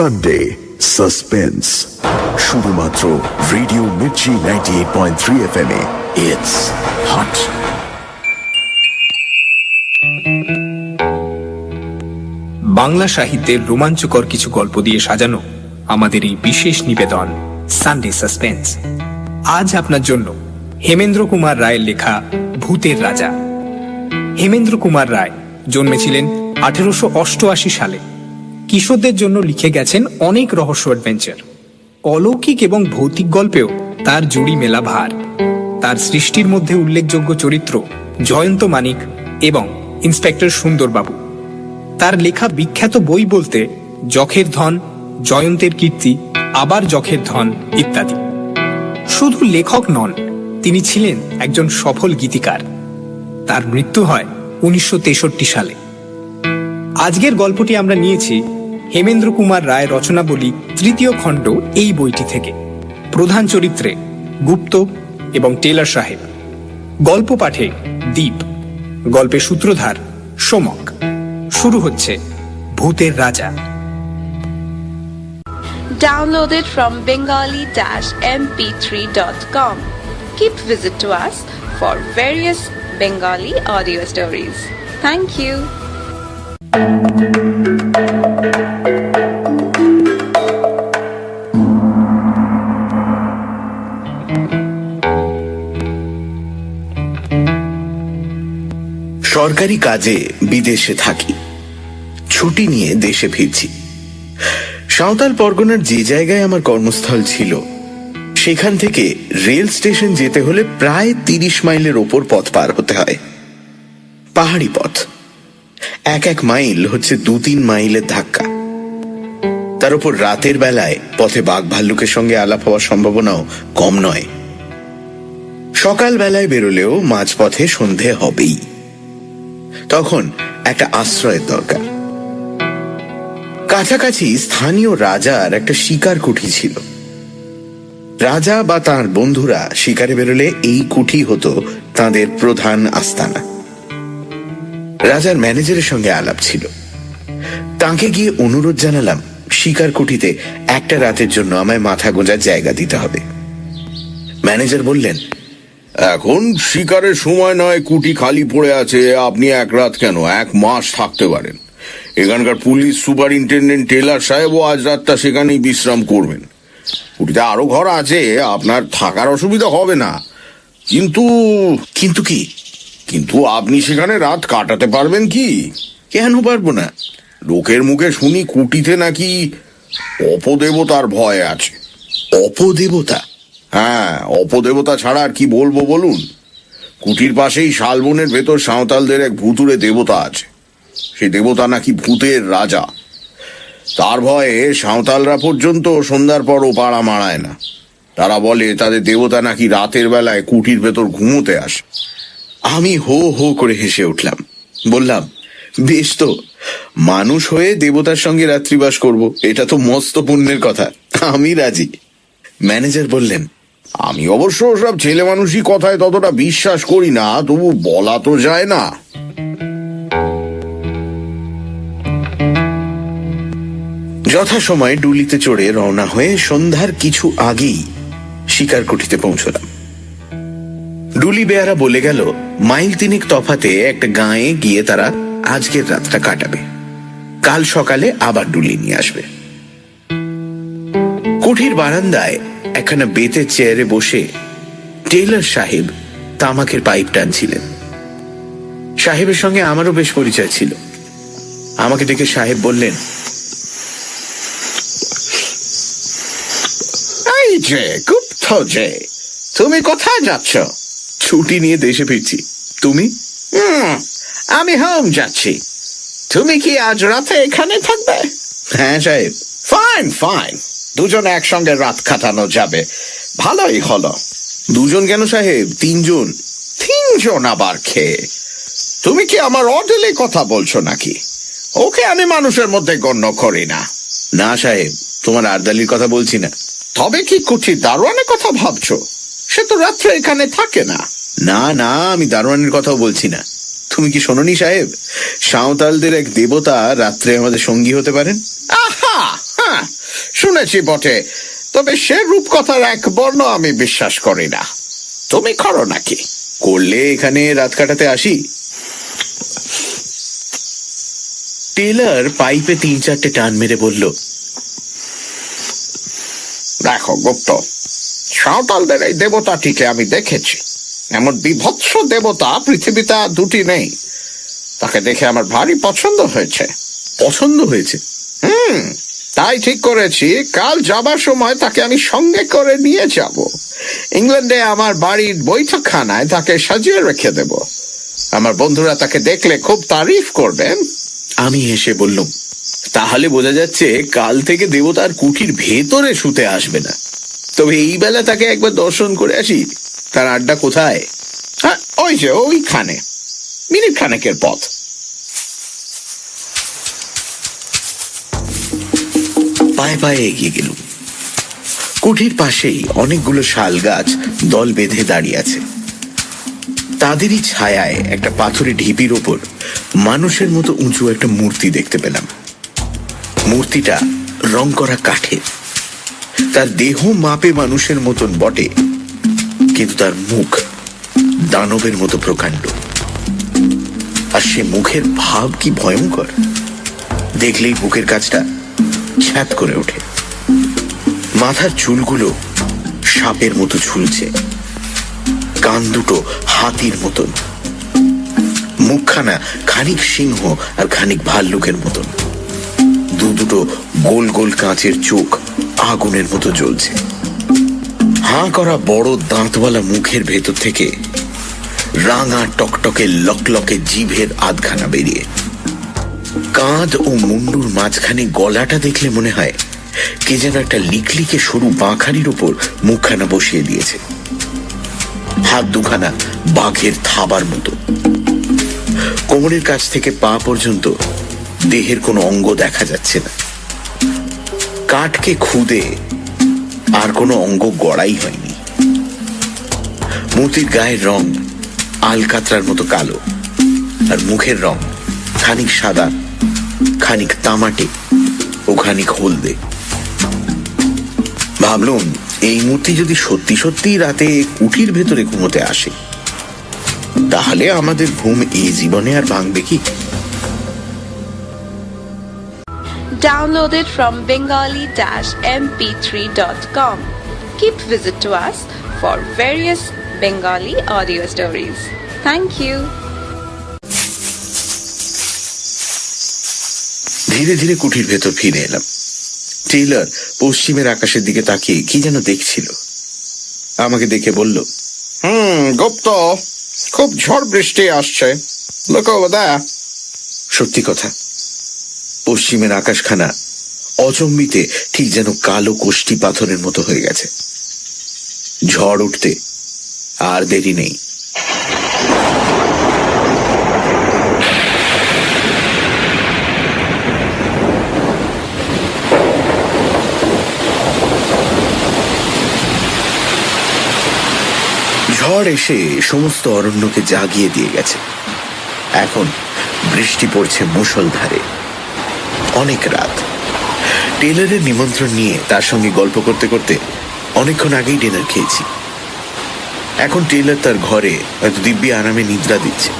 Sunday suspense, শুধুমাত্র radio Mirchi 98.3 FM A. It's hot. Bangla সাহিত্যের রোমাঞ্চকর কিছু গল্প দিয়ে সাজানো আমাদের এই বিশেষ নিবেদন সানডে সাসপেন্স। আজ আপনার জন্য হেমেন্দ্র কুমার রায়ের লেখা ভূতের রাজা। হেমেন্দ্র কুমার রায় জন্মেছিলেন 1888 সালে। কিশোরদের জন্য লিখে গেছেন অনেক রহস্য অ্যাডভেঞ্চার। অলৌকিক এবং ভৌতিক গল্পেও তার জুড়ি মেলা ভার। তার সৃষ্টির মধ্যে উল্লেখযোগ্য চরিত্র জয়ন্ত মানিক এবং ইন্সপেক্টর সুন্দরবাবু। তার লেখা বিখ্যাত বই বলতে যখের ধন, জয়ন্তের কীর্তি, আবার যখের ধন ইত্যাদি। শুধু লেখক নন, তিনি ছিলেন একজন সফল গীতিকার। তার মৃত্যু হয় 1963 সালে। আজকের গল্পটি আমরা নিয়েছি হেমেন্দ্র কুমার রায় রচনাবলী তৃতীয় খণ্ড এই বইটি থেকে। প্রধান চরিত্রে গুপ্ত এবং টেলর সাহেব। গল্প পাঠে দীপ, গল্পের সূত্রধার সোমক। শুরু হচ্ছে ভূতের রাজা। Downloaded from bengali-mp3.com. Keep visit to us for various Bengali audio stories. Thank you. সরকারি কাজে বিদেশে থাকি, ছুটি নিয়ে দেশে ফিরছি। সাঁওতাল পরগনার যে জায়গায় আমার কর্মস্থল ছিল, সেখান থেকে রেল স্টেশন যেতে হলে প্রায় 30 মাইলের ওপর পথ পার হতে হয়। পাহাড়ি পথ, এক মাইল হচ্ছে 2-3 মাইলের ধাক্কা। তার উপর রাতের বেলায় পথে বাঘ ভাল্লুকের সঙ্গে আলাপ হওয়ার সম্ভাবনাও কম নয়। সকাল বেলায় বেরোলেও মাঝপথে সন্ধে হবেই। তখন একটা আশ্রয়ের দরকার। কাছাকাছি স্থানীয় রাজার একটা শিকার কুঠি ছিল। রাজা বা তাঁর বন্ধুরা শিকারে বেরোলে এই কুঠি হতো তাঁদের প্রধান আস্তানা। রাজার ম্যানেজারের সঙ্গে আলাপ ছিল। তাঁকে গিয়ে অনুরোধ জানালাম শিকার কুঠিতে একটা রাতের জন্য আমায় মাথা গোঁজার জায়গা দিতে হবে। ম্যানেজার বললেন, এখন শিকারের সময় নয়, কুটি খালি পড়ে আছে, আপনি এক রাত কেন 1 মাস থাকতে পারেন। এখানকার পুলিশ সুপারিনটেন্ডেন্ট টেলর সাহেবও আজ রাতটা সেখানেই বিশ্রাম করবেন। কুটিতে আরো ঘর আছে, আপনার থাকার অসুবিধা হবে না। কিন্তু কিন্তু কি? কিন্তু আপনি সেখানে রাত কাটাতে পারবেন কি? কেন পারবো না? লোকের মুখে শুনি কুটিতে নাকি অপদেবতার ভয় আছে। অপদেবতা? হ্যাঁ, অপদেবতা ছাড়া আর কি বলবো বলুন। কুটির পাশেই শালবনের ভেতর সাঁওতালদের এক ভুতুড়ে দেবতা আছে। সেই দেবতা নাকি ভূতের রাজা। তার ভয়ে সাঁওতালরা পর্যন্ত সন্ধ্যার পরও পাড়া মারায় না। তারা বলে তাদের দেবতা নাকি রাতের বেলায় কুটির ভেতর ঘুমোতে আসে। আমি হো হো করে হেসে উঠলাম। বললাম, বেশ তো, মানুষ হয়ে দেবতার সঙ্গে রাত্রিবাস করব, এটা তো মস্ত পুণ্যের কথা, আমি রাজি। ম্যানেজার বললেন, আমি অবশ্য সব ছেলে মানুষই কথায় ততটা বিশ্বাস করি না, তবু বলা তো যায় না। যথাসময়ে ডুলিতে চড়ে রওনা হয়ে সন্ধ্যার কিছু আগেই শিকার কুঠিতে পৌঁছলাম। ডুলি বেয়ারা বলে গেল 3 মাইল তফাতে একটা গাঁয়ে গিয়ে তারা আজকের রাতটা কাটাবে, কাল সকালে আবার ডুলি নিয়ে আসবে। কুঠির বারান্দায় একখানা বেতের চেয়ারে বসে টেলর সাহেব তামাকের পাইপ টানছিলেন। সাহেবের সঙ্গে আমারও বেশ পরিচয় ছিল। আমাকে দেখে সাহেব বললেন, এই যে গুপ্ত যে, তুমি কোথায় যাচ্ছ? ছুটি নিয়ে দেশে ফিরছি। তুমি? আমি হোম যাচ্ছি। তুমি কি আজ রাতে এখানে থাকবে? হ্যাঁ সাহেব। ফাইন ফাইন, দুজনে একসঙ্গে রাত কাটানো যাবে, ভালোই হলো। 2 জন কেন সাহেব, 3 জন। 3 জন আবার খেয়ে? তুমি কি আমার অর্ডারলি কথা বলছো নাকি? ওকে আমি মানুষের মধ্যে গণ্য করি না। না সাহেব, তোমার আর্দালির কথা বলছি না। তবে কি কুঠির দারোয়ানের কথা ভাবছো? সে তো রাত্রে এখানে থাকে না। না না, আমি দারোয়ানের কথাও বলছি না। তুমি কি শোনোনি সাহেব, সাঁওতালদের এক দেবতা রাত্রে আমাদের সঙ্গী হতে পারেন? আহা, হ্যাঁ, শুনেছি বটে, তবে সে রূপকথার এক বর্ণ আমি বিশ্বাস করি না। তুমি করো নাকি? করলে এখানে রাত কাটাতে আসি। টেলর পাইপে 3-4টে টান মেরে বলল, দেখো গুপ্ত, সাঁওতালদের এই দেবতাটিকে আমি দেখেছি। এমন বিভৎস দেবতা পৃথিবীতে আর দুটি নেই। তাকে দেখে আমার ভারী পছন্দ হয়েছে। পছন্দ হয়েছে? তাই ঠিক করেছি কাল যাবার সময় তাকে আমি সঙ্গে করে নিয়ে যাব। ইংল্যান্ডে আমার বাড়ির বৈঠকখানায় তাকে সাজিয়ে রেখে দেব। আমার বন্ধুরা তাকে দেখলে খুব তারিফ করবেন। আমি হেসে বললুম, তাহলে বোঝা যাচ্ছে কাল থেকে দেবতার কুঠির ভেতরে শুতে আসবে না। তবে এই বেলা তাকে একবার দর্শন করে আসি। তার আড্ডা কোথায়? হ্যাঁ, ওই যে ওইখানে, মিনিট খানেকের পথ। পায়ে পায়ে এগিয়ে গেলুম। কুঠির পাশেই অনেকগুলো শাল গাছ দল বেঁধে দাঁড়িয়ে আছে। তাদেরই ছায়ায় একটা পাথরের ঢিপির ওপর মানুষের মতো উঁচু একটা মূর্তি দেখতে পেলাম। মূর্তিটা রং করা কাঠের। তার দেহ মাপে মানুষের মতন বটে, কিন্তু তার মুখ দানবের মতো প্রকাণ্ড। আর সে মুখের ভাব কি ভয়ঙ্কর! দেখলেই বুকের কাছটা ছ্যাত করে ওঠে। মাথার চুলগুলো সাপের মতো ঝুলছে, কান দুটো হাতির মতন, মুখখানা খানিক সিংহ আর খানিক ভাল্লুকের মতন। দুটো গোল গোল কাঁচের চোখ আগুনের মতো জ্বলছে। হাঁ করা বড় দাঁতওয়ালা মুখের ভেতর থেকে রাঙা টকটকে লকলকে জিভের আধখানা বেরিয়ে। কাঁধ ও মুন্ডুর মাঝখানে গলাটা দেখলে মনে হয় কে যেন একটা লিকলিকে সরু বাঁখারির উপর মুখখানা বসিয়ে দিয়েছে। হাত দুখানা বাঘের থাবার মতো। কোমরের কাছ থেকে পা পর্যন্ত দেহের কোনো অঙ্গ দেখা যাচ্ছে না। কাঠকে খুদে আর কোনো অঙ্গ গড়াই হয়নি। মূর্তির গায়ের রং আলকাতরার মতো কালো, আর মুখের রং খানিক সাদা, খানিক তামাটে ও খানিক হলদে। ভাবলুম, এই মূর্তি যদি সত্যি সত্যি রাতে কুঠির ভেতরে ঘুমোতে আসে, তাহলে আমাদের ঘুম এই জীবনে আর ভাঙবে কি? Downloaded from bengali-mp3.com. Keep visit to us for various Bengali audio stories. Thank you. ধীরে ধীরে কুঠির ভেতর ফিরে এলাম। টেলর পশ্চিমের আকাশের দিকে তাকিয়ে কি যেন দেখছিল। আমাকে দেখে বলল, গুপ্ত, খুব ঝড় বৃষ্টি আসছে। Look over there. সত্যি কথা, পশ্চিমের আকাশখানা অচম্বিতে ঠিক যেন কালো কোষ্টি পাথরের মতো হয়ে গেছে। ঝড় উঠতে আর দেরি নেই। ঝড় এসে সমস্ত অরণ্যকে জাগিয়ে দিয়ে গেছে। এখন বৃষ্টি পড়ছে মুষলধারে। অনেক রাত। টেলরের নিমন্ত্রণ নিয়ে তার সঙ্গে গল্প করতে করতে অনেকক্ষণ আগেই ডিনার খেয়েছি। এখন টেলর তার ঘরে হয়তো দিব্যি আরামে নিদ্রা দিচ্ছে,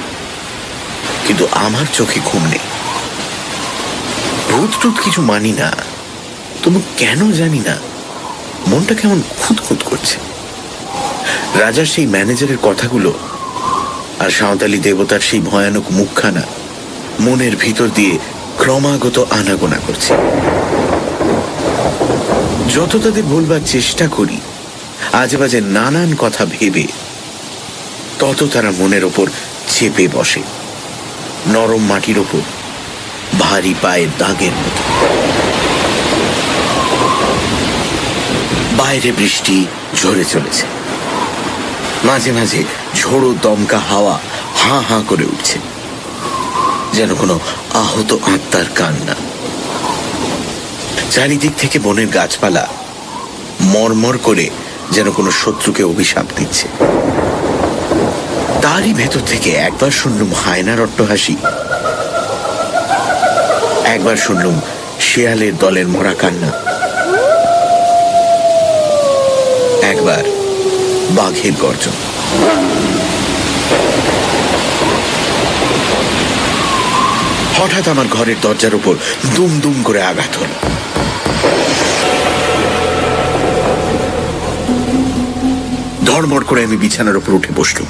কিন্তু আমার চোখে ঘুম নেই। ভূত টুত কিছু মানি না, তবু কেন জানি না মনটা কেমন খুঁতখুত করছে। রাজার সেই ম্যানেজারের কথাগুলো আর সাঁওতালি দেবতার সেই ভয়ানক মুখখানা মনের ভিতর দিয়ে ক্রমাগত আনাগোনা করছে। যত তাদের বলবার চেষ্টা করি আজে বাজে নানান কথা ভেবে, তত তারা মনের ওপর চেপে বসে, নরম মাটির ওপর ভারী পায়ের দাগের মতো। বাইরে বৃষ্টি ঝরে চলেছে। মাঝে মাঝে ঝোড়ো দমকা হাওয়া হাঁ হাঁ করে উঠছে, যেন কোনো আহত আত্মার কান্না। চারিদিক থেকে বনের গাছপালা মরমর করে যেন কোনো শত্রুকে অভিশাপ দিচ্ছে। তারই ভেতর থেকে একবার শুনলুম হায়নার অট্টহাসি, একবার শুনলুম শেয়ালের দলের মরা কান্না, একবার বাঘের গর্জন। হঠাৎ আমার ঘরের দরজার উপর দুম দুম করে আঘাত হল। ধড়মড় করে আমি বিছানার উপর উঠে বসলুম।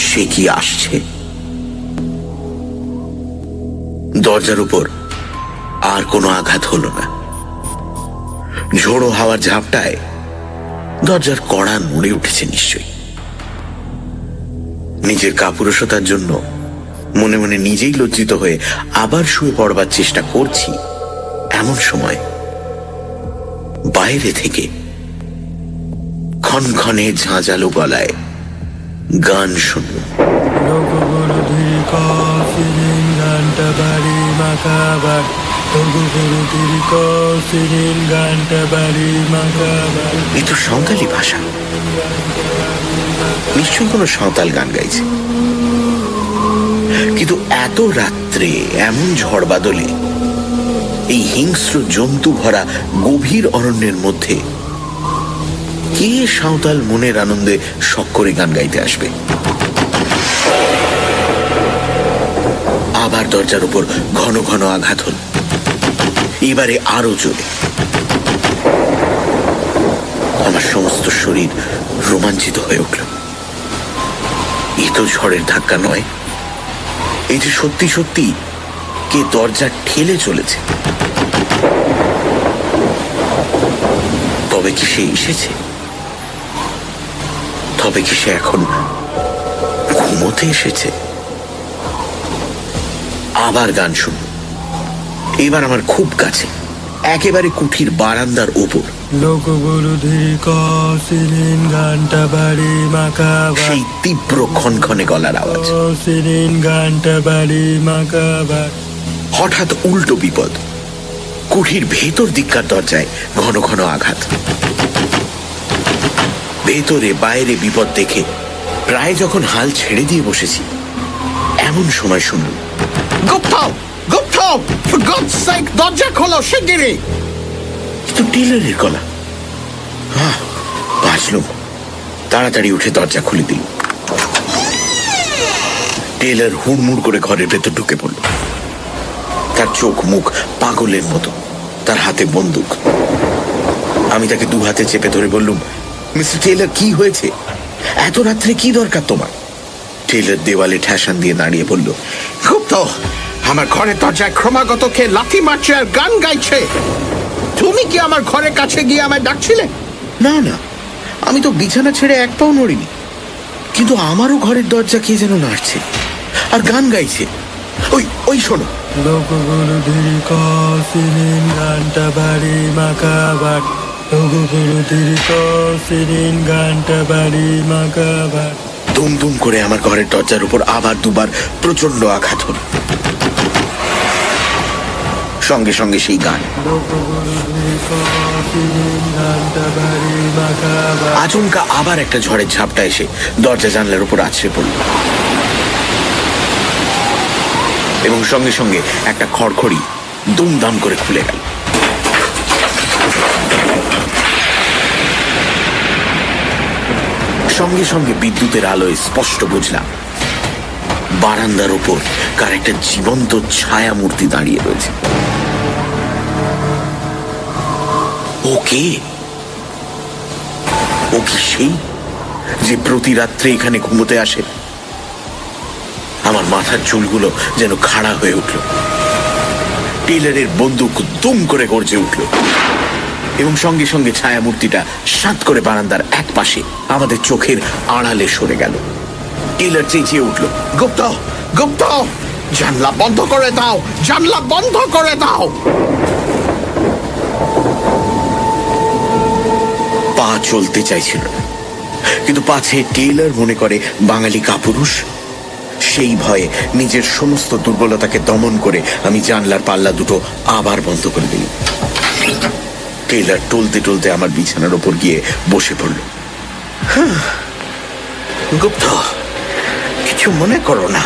সে কি আসছে? দরজার উপর আর কোনো আঘাত হলো না। ঝোড়ো হাওয়ার ঝাপটায় দরজার কড়া নড়ে উঠেছে নিশ্চয়ই। নিজের কাপুরুষতার জন্য মনে মনে নিজেই লজ্জিত হয়ে আবার শুয়ে পড়বার চেষ্টা করছি, এমন সময় বাইরে থেকে ক্ষণক্ষণে ঝাঁঝালো গলায় গান শুনল। এ তো সাঁওতালি ভাষা, নিশ্চয়ই কোনো সাঁওতাল গান গাইছে। কিন্তু এত রাত্রে এমন ঝড় বাদলে এই হিংস্র জন্তু ভরা গভীর অরণ্যের মধ্যে কে সাঁওতাল মনের আনন্দে শখ করে গান গাইতে আসবে? আবার দরজার উপর ঘন ঘন আঘাত হল, এবারে আরো জোরে। আমার সমস্ত শরীর রোমাঞ্চিত হয়ে উঠল। এ তো ঝড়ের ধাক্কা নয়, এই যে সত্যি সত্যি কে দরজা ঠেলে চলেছে। তবে কি সে এসেছে? তবে কি সে এখন ঘুমোতে এসেছে? আবার গান শুনল, এবার আমার খুব কাছে, একেবারে কুঠির বারান্দার ওপর। সেই তীব্র ক্ষণক্ষণে গলার আওয়াজ। হঠাৎ উল্টো বিপদ, কুঠির ভেতর দিককার দরজায় ঘন ঘন আঘাত। ভেতরে বাইরে বিপদ দেখে প্রায় যখন হাল ছেড়ে দিয়ে বসেছি, এমন সময় শুনল, দরজা খোলো শিগগিরই। কিন্তু টেলরের গলা। বাঁচলুম, তাড়াতাড়ি উঠে দরজা খুলে দিল। টেলর হুড়মুড় করে ঘরের ভেতর ঢুকে পড়ল। তার চোখ মুখ পাগলের মতো, তার হাতে বন্দুক। আমি তাকে দু হাতে চেপে ধরে বললুম, মিস্টার টেলর, কি হয়েছে? এত রাত্রে কি দরকার তোমার? টেলর দেওয়ালে ঠেসান দিয়ে দাঁড়িয়ে বলল, গুপ্ত, আমার ঘরের দরজায় ক্রমাগত কে লাথি মারছে আর গান গাইছে। তুমি কি আমার ঘরের কাছে গিয়ে আমায় ডাকছিলে? না না, আমি তো বিছানা ছেড়ে এক পাও নড়িনি, কিন্তু আমারও ঘরের দরজা কে যেন নাড়ছে আর গান গাইছে। ওই ওই শোনো। দুম দুম করে আমার ঘরের দরজার উপর আবার দুবার প্রচন্ড আঘাত হল। সঙ্গে সঙ্গে সেই গান। আচমকা আবার একটা ঝড়ের ঝাপটা এসে দরজা জানলার উপর আছড়ে পড়ল, এবং সঙ্গে সঙ্গে একটা খড়খড়ি দুমদাম করে খুলে গেল। সঙ্গে সঙ্গে বিদ্যুতের আলোয় স্পষ্ট বুঝলাম বারান্দার উপর কার একটা জীবন্ত ছায়া মূর্তি দাঁড়িয়ে রয়েছে। ও কে? ও কি সেই যে প্রতি রাত্রে এখানে ঘুমোতে আসে? আমার মাথার চুলগুলো যেন খাড়া হয়ে উঠল। টেলরের বন্দুক দুম করে গর্জে উঠল, এবং সঙ্গে সঙ্গে ছায়া মূর্তিটা সাত করে বারান্দার এক পাশে আমাদের চোখের আড়ালে সরে গেল। টেলর চেঁচিয়ে উঠল, গুপ্ত, গুপ্ত, জানলা বন্ধ করে দাও, জানলা বন্ধ করে দাও। পা চলতে চাইছিল না, কিন্তু পাছে টেলর মনে করে বাঙালি কাপুরুষ। সেই ভয়ে নিজের সমস্ত দুর্বলতাকে দমন করে আমি জানলার পাল্লা দুটো আবার বন্ধ করে দিই। টেলর টলতে টলতে আমার বিছানার ওপর গিয়ে বসে পড়ল। গুপ্ত, কিছু মনে করো না,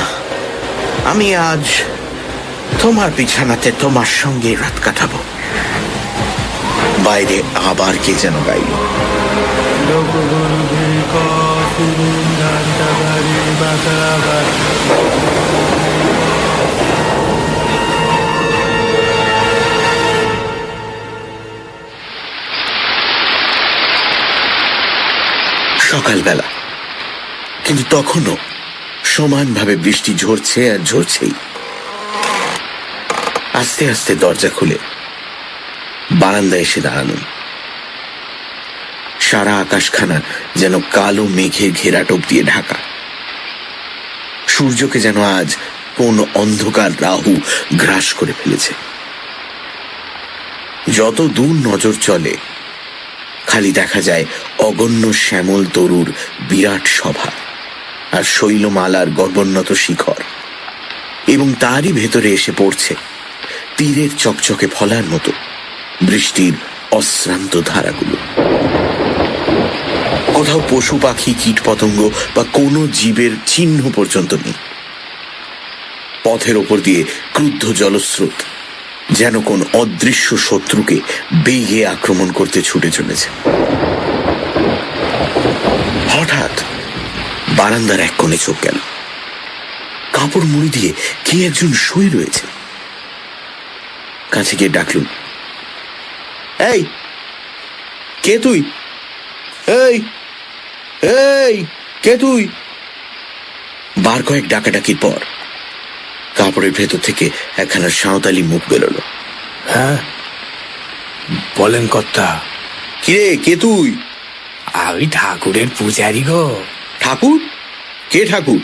আমি আজ তোমার বিছানাতে তোমার সঙ্গে রাত কাটাবো। বাইরে আবার কে যেন গাইল। সকালবেলা, কিন্তু তখনও সমানভাবে বৃষ্টি ঝরছে আর ঝরছেই। আস্তে আস্তে দরজা খুলে বারান্দায় এসে দাঁড়ানো। সারা আকাশখানা যেন কালো মেঘের ঘেরাটোপ দিয়ে ঢাকা। সূর্যকে যেন আজ কোন অন্ধকার রাহু গ্রাস করে ফেলেছে। যত দূর নজর চলে খালি দেখা যায় অগণ্য শ্যামল তরুর বিরাট সভা আর শৈলমালার গর্বোন্নত শিখর, এবং তারই ভেতরে এসে পড়ছে তীরের চকচকে ফলার মতো বৃষ্টির অশ্রান্ত ধারাগুলো। কোথাও পশু পাখি কীট পতঙ্গ বা কোনো জীবের চিহ্ন পর্যন্ত নেই। পথের ওপর দিয়ে ক্রুদ্ধ জলস্রোত যেন কোন অদৃশ্য শত্রুকে বেগে আক্রমণ করতে ছুটে চলেছে। হঠাৎ বারান্দার এক কোণে চোখ গেল। কাপড় মুড়ি দিয়ে কে একজন শুয়ে রয়েছে। কাছে গিয়ে ডাকলুম, এই কে তুই? এই এই কে তুই? বার কয়েক ডাকাডাকির পর কাপড়ের ভেতর থেকে একখানা সাঁওতালি মুখ বেরোলো। হ্যাঁ, বলেন কর্তা। কিরে, কে তুই? আমি ঠাকুরের পূজারি গো। ঠাকুর? কে ঠাকুর?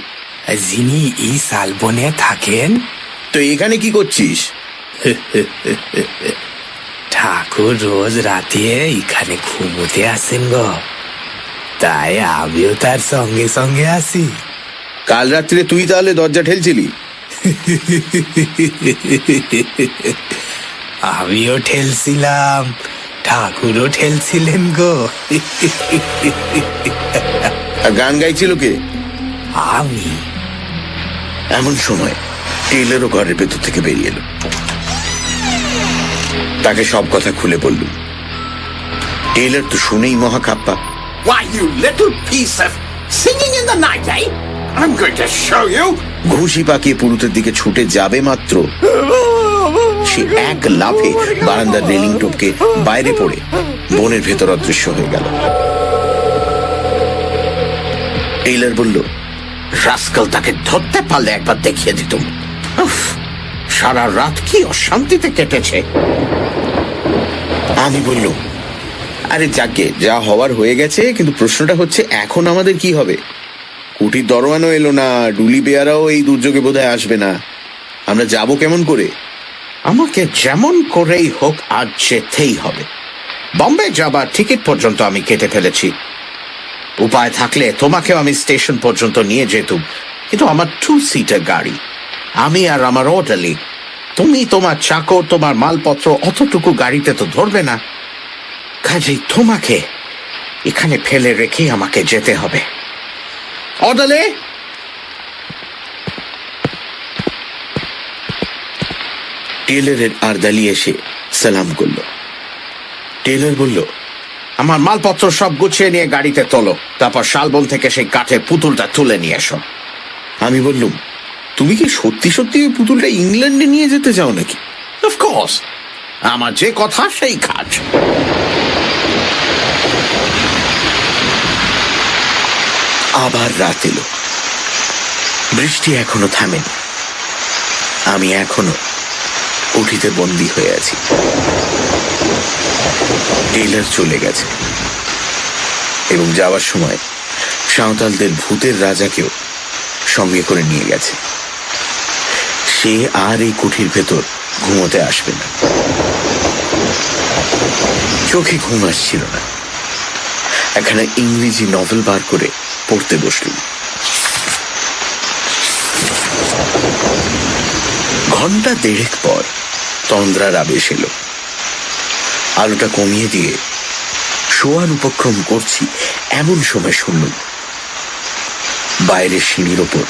যিনি এই শালবনে থাকেন। তো এখানে কি করছিস? ঠাকুর রোজ রাতে এখানে ঘুমোতে আসেন গো, তাই আমিও তার সঙ্গে সঙ্গে আসি। কাল রাত্রে তুই তাহলে দরজা ঠেলছিলি? আমিও ঠেলছিলাম, ঠাকুরও ঠেলছিলেন গো। আর গান গাইছিল কে? আমি। এমন সময় টেলারও ঘরের ভেতর থেকে বেরিয়ে এলো। তাকে সব কথা খুলে বললুম। টেলার তো শুনেই মহাকাপ্পা। Why, you little piece of singing in the night, eh? I'm going to show you. ঘুষি পাকিয়ে পুরুতের দিকে ছুটে যাবে মাত্র সে এক লাফে বারান্দার রেলিং টপকে বাইরে পড়ে বনের ভেতর অদৃশ্য হয়ে গেল। টেইলার বলল, রাস্কাল তাকে ধরতে পারলে একবার দেখিয়ে দিতুম। উফ, সারা রাত কি অশান্তিতে কেটেছে। আমি বললুম, আরে যাকে যা হওয়ার হয়ে গেছে, কিন্তু প্রশ্নটা হচ্ছে এখন আমাদের কি হবে? কুটির দরওয়ানও এলো না, ডুলি বেয়ারাও এই দুর্যোগে বোধহয় আসবে না। আমরা যাব কেমন করে? আমাকে যেমন করেই হোক আজ যেতেই হবে। বম্বে যাবার টিকিট পর্যন্ত আমি কেটে ফেলেছি। উপায় থাকলে তোমাকেও আমি স্টেশন পর্যন্ত নিয়ে যেতুম, কিন্তু আমার 2 সিটার গাড়ি, আমি আর আমার অর্ডারলি। তুমি তোমার চাকর, তোমার মালপত্র অতটুকু গাড়িতে তো ধরবে না। কাজেই তোমাকে এখানে ফেলে রেখে আমাকে যেতে হবে। অর্ডারলি! টেলারের আরদালি এসে সালাম করলো। টেলার বলল, আমার মালপত্র সব গুছিয়ে নিয়ে গাড়িতে তোলো, তারপর শালবন থেকে সেই কাঠের পুতুলটা তুলে নিয়ে এসো। আমি বললুম, তুমি কি সত্যি সত্যি ওই পুতুলটা ইংল্যান্ডে নিয়ে যেতে চাও নাকি? অফকোর্স, আমার যে কথা সেই কাজ। আবার রাত এলো। বৃষ্টি এখনো থামেনি। আমি এখনো উঠিতে বন্দী হয়ে আছি। টেইলার চলে গেছে এবং যাওয়ার সময় সাঁওতালদের ভূতের রাজাকেও সঙ্গে করে নিয়ে গেছে। সে আর এই কুঠির ভেতর ঘুমোতে আসবে না। চোখে ঘুম আসছিল না। একখানা ইংরেজি নভেল বার করে পড়তে বসলুম। ঘন্টা 1.5 পর তন্দ্রার আবেশ এলো। আলোটা কমিয়ে দিয়ে শোয়ার উপক্রম করছি, এমন সময় শুনলুম বাইরের সিঁড়ির ওপর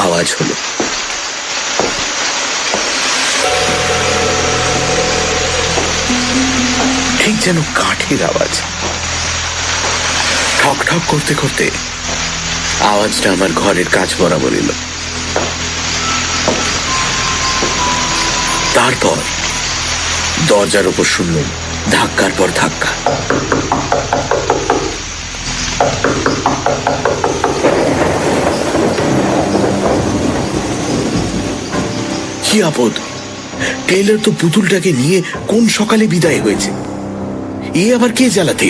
আওয়াজ হলো। ঠিক যেন কাঠের আওয়াজ। ঠক ঠক করতে করতে আওয়াজটা আমার ঘরের কাছ বরাবর এলো। তারপর দরজার ওপর শুনলাম ধাক্কার পর ধাক্কা। কি আপদ! টেইলর তো পুতুলটাকে নিয়ে কোন সকালে বিদায় হয়েছে। এ আবার কে জ্বালাতে?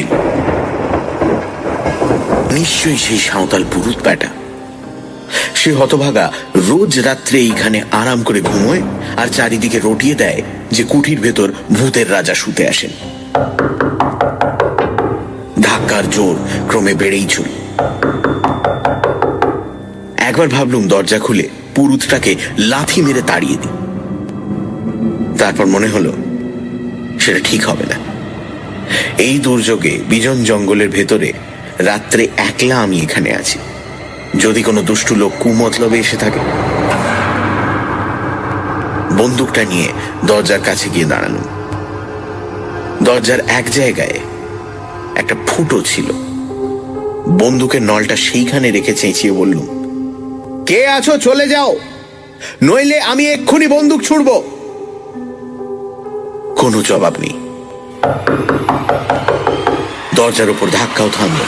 নিশ্চয়ই সেই সাঁওতাল পুরুত ব্যাটা। সে হতভাগা রোজ রাত্রে এইখানে আরাম করে ঘুমোয় আর চারিদিকে রটিয়ে দেয় যে কুঠির ভেতর ভূতের রাজা শুতে আসেন। ধাক্কার জোর ক্রমে বেড়েই চল। একবার ভাবলুম দরজা খুলে পুরুতটাকে লাথি মেরে তাড়িয়ে দিই। তারপর মনে হলো সেটা ঠিক হবে না। এই দুর্যোগে বিজন জঙ্গলের ভেতরে রাত্রে একলা আমি এখানে আছি। যদি কোনো দুষ্টু লোক কুমতলবে এসে থাকে। বন্দুকটা নিয়ে দরজার কাছে গিয়ে দাঁড়ালাম। দরজার এক জায়গায় একটা ফুটো ছিল। বন্দুকের নলটা সেইখানে রেখে চেঁচিয়ে বললুম, কে আছো চলে যাও, নইলে আমি এক্ষুনি বন্দুক ছুড়ব। কোনো জবাব নেই। দরজার উপর ধাক্কাও থামল।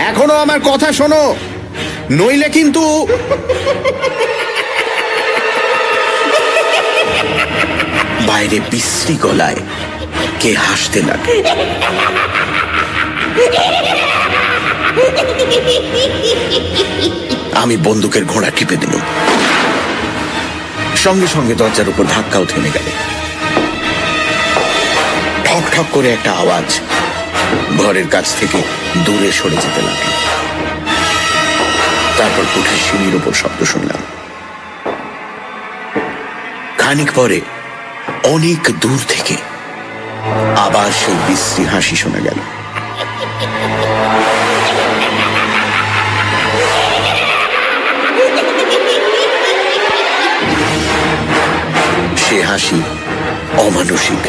এখনো আমার কথা শোনো, নইলে কিন্তু। বাইরে বিশ্রী গলায় কে হাসতে লাগে। আমি বন্দুকের ঘোড়া টিপে দিলাম। সঙ্গে সঙ্গে দরজার উপর ধাক্কাও থেমে গেল। ঠক ঠক করে একটা আওয়াজ ঘরের কাছ থেকে দূরে সরে যেতে লাগলো। তারপর কুঠির সিঁড়ির উপর শব্দ শুনলাম। খানিক পরে অনেক দূর থেকে আবার সেই বিশ্রী হাসি শোনা গেল। সে হাসি অমানসিক,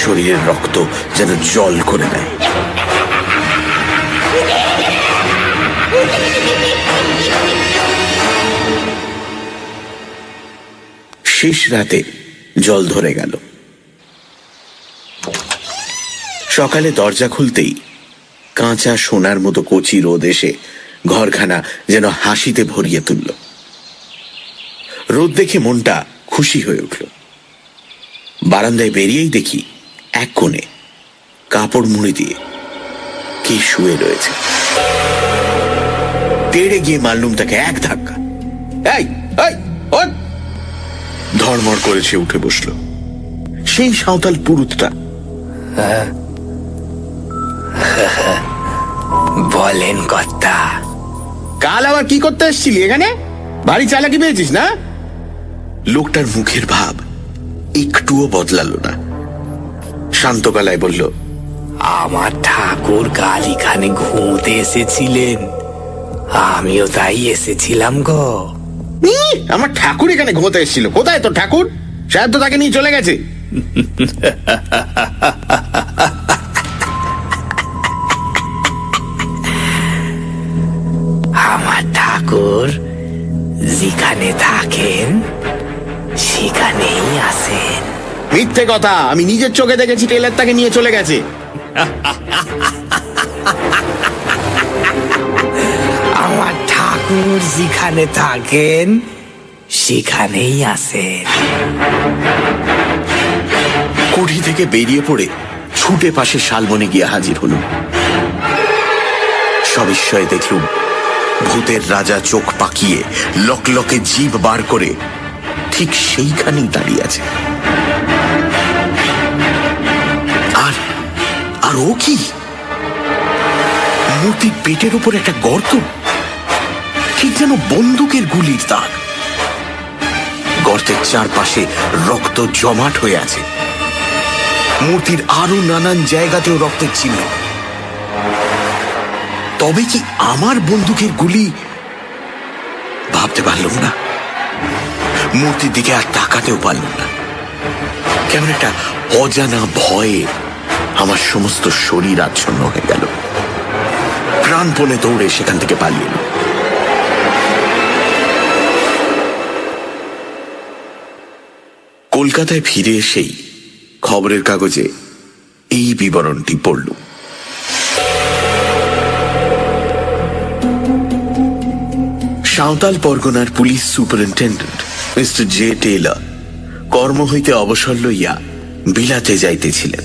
শরীরের রক্ত যেন জল করে দেয়। শেষ রাতে জল ধরে গেল। সকালে দরজা খুলতেই কাঁচা সোনার মতো কচি রোদ এসে ঘরখানা যেন হাসিতে ভরিয়ে তুলল। রোদ দেখে মনটা খুশি হয়ে উঠল। বারান্দায় বেরিয়েই দেখি এক কোণে কাপড় মুড়ি দিয়ে কে শুয়ে রয়েছে। তেড়ে গিয়ে মারলুম তাকে এক ধাক্কা। এই ওঠ! ধর্মড় করেছে উঠে বসল সেই সাঁওতাল পুরুতটা। বলেন কর্তা। কাল আবার কি করতে এসেছিলি এখানে? বাড়ি চালাকি পেয়েছিস না? লোকটার মুখের ভাব একটুও বদলালো না। শান্ত গলায় বলল, আমার ঠাকুর কাল এখানে ঘুমোতে এসেছিলেন, আমিও তাই এসেছিলাম গো। আমার ঠাকুর এখানে ঘুমোতে এসেছিল? কোথায় তোর ঠাকুর? সাহেব তো তাকে নিয়ে চলে গেছে। আমার ঠাকুর যেখানে থাকেন সেখানেই আসেন। মিথ্যে কথা, আমি নিজের চোখে দেখেছি টেলার তাকে নিয়ে চলে গেছে। আমার ঠাকুর যেখানে থাকেন সেখানেই আসেন। কুঠি থেকে বেরিয়ে পড়ে ছুটে পাশে শালবনে গিয়ে হাজির হলুম। সবিস্ময়ে দেখলুম ভূতের রাজা চোখ পাকিয়ে লকলকে জিভ বার করে ঠিক সেইখানেই দাঁড়িয়ে আছে। আর ও কি? মূর্তির পেটের উপর একটা গর্ত, ঠিক যেন বন্দুকের গুলির দাগ। গর্তের চারপাশে রক্ত জমাট হয়ে আছে। মূর্তির আরো নানান জায়গাতেও রক্তের চিহ্ন। তবে কি আমার বন্দুকের গুলি? ভাবতে পারলাম না। মূর্তির দিকে আর তাকাতেও পারলাম না। কেমন একটা অজানা ভয়ে আমার সমস্ত শরীর আচ্ছন্ন হয়ে গেল। প্রাণপণে দৌড়ে সেখান থেকে পালিয়ে এলাম। কলকাতায় ফিরে এসেই খবরের কাগজে এই বিবরণটি পড়ল। সাঁওতাল পরগনার police superintendent mister J Taylor কর্ম হইতে অবসর লইয়া বিলাতে যাইতেছিলেন,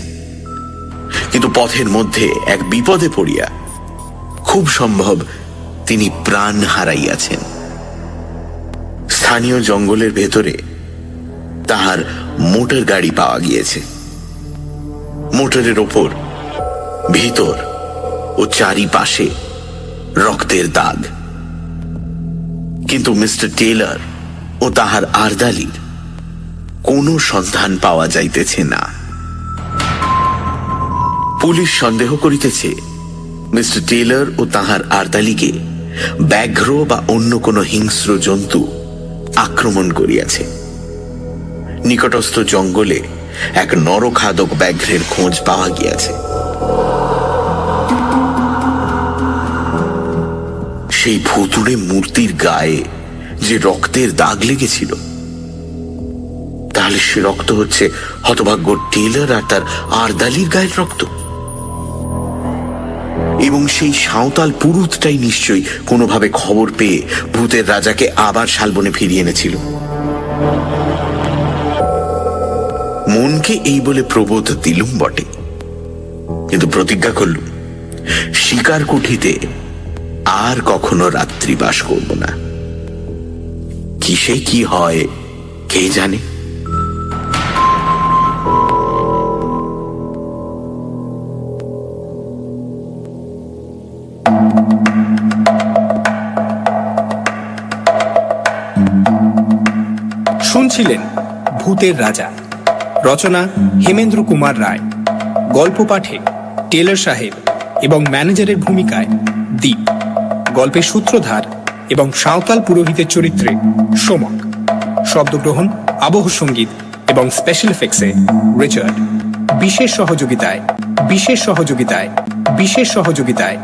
কিন্তু পথের মধ্যে এক বিপদে পড়িয়া খুব সম্ভব তিনি প্রাণ হারাইয়াছেন। স্থানীয় জঙ্গলের ভেতরে তাহার মোটর গাড়ি পাওয়া গিয়েছে। মোটরের ওপর ভিতর ও চারিপাশে রক্তের দাগ, কিন্তু মিস্টার টেইলর ও তাহার আর্দালির কোনো সন্ধান পাওয়া যাইতেছে না। পুলিশ সন্দেহ করিতেছে মিস্টার টেইলর ও তাহার আর্দালিকে ব্যাঘ্র বা অন্য কোনো হিংস্র জন্তু আক্রমণ করিয়াছে। নিকটস্থ জঙ্গলে এক নরখাদক ব্যাঘ্রের খোঁজ পাওয়া গিয়াছে। সেই ভুতুড়ে মূর্তির গায়ে যে রক্তের দাগ লেগেছিল, তাহলে সে রক্ত হচ্ছে হতভাগ্য টেইলর আর তার আর্দালির গায়ের রক্ত। এবং সেই সাঁওতাল পুরুতটাই নিশ্চয়ই কোনোভাবে খবর পেয়ে ভূতের রাজাকে আবার শালবনে ফিরিয়ে এনেছিল। মনকে এই বলে প্রবোধ দিলুম বটে, কিন্তু প্রতিজ্ঞা করলুম শিকার কুঠিতে আর কখনো রাত্রিবাস করব না। কিসে কি হয় কে জানে। শুনছিলেন ভূতের রাজা, রচনা হেমেন্দ্র কুমার রায়, গল্প পাঠে টেলর সাহেব এবং ম্যানেজারের ভূমিকায় দীপ, গল্পের সূত্রধার এবং সাঁওতাল পুরোহিতের চরিত্রে সোমক, শব্দগ্রহণ, আবহ সঙ্গীত এবং স্পেশাল এফেক্টসে রিচার্ড, বিশেষ সহযোগিতায়